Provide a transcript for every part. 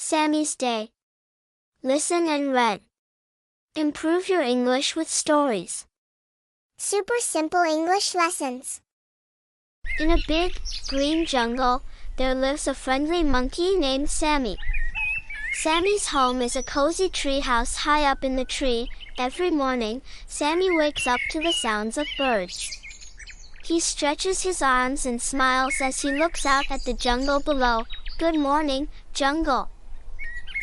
Sammy's Day. Listen and read. Improve your English with stories. Super simple English lessons. In a big, green jungle, there lives a friendly monkey named Sammy. Sammy's home is a cozy tree house high up in the tree. Every morning, Sammy wakes up to the sounds of birds. He stretches his arms and smiles as he looks out at the jungle below. "Good morning, jungle,"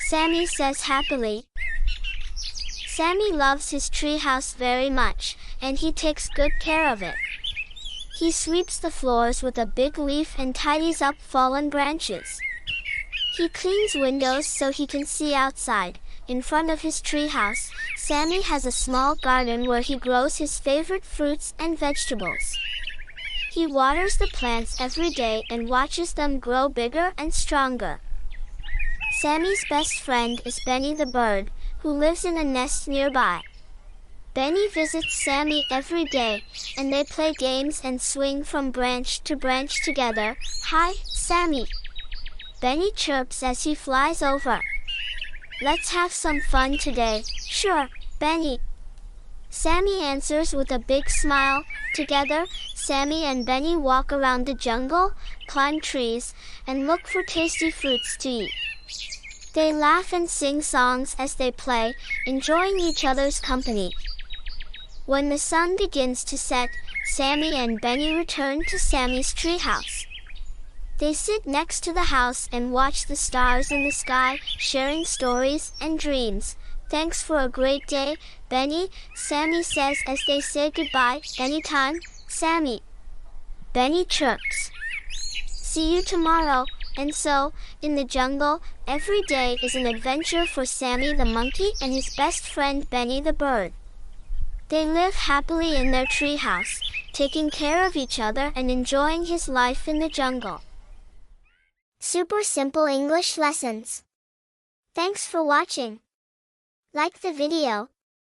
Sammy says happily. Sammy loves his treehouse very much, and he takes good care of it. He sweeps the floors with a big leaf and tidies up fallen branches. He cleans windows so he can see outside. In front of his treehouse, Sammy has a small garden where he grows his favorite fruits and vegetables. He waters the plants every day and watches them grow bigger and stronger. Sammy's best friend is Benny the bird, who lives in a nest nearby. Benny visits Sammy every day, and they play games and swing from branch to branch together. "Hi, Sammy," Benny chirps as he flies over. "Let's have some fun today." "Sure, Benny," Sammy answers with a big smile. Together, Sammy and Benny walk around the jungle, climb trees, and look for tasty fruits to eat. They laugh and sing songs as they play, enjoying each other's company. When the sun begins to set, Sammy and Benny return to Sammy's treehouse. They sit next to the house and watch the stars in the sky, sharing stories and dreams. "Thanks for a great day, Benny," Sammy says as they say goodbye. "Anytime, Sammy," Benny chirps. "See you tomorrow." And so, in the jungle, every day is an adventure for Sammy the monkey and his best friend Benny the bird. They live happily in their treehouse, taking care of each other and enjoying his life in the jungle. Super simple English lessons. Thanks for watching. Like the video,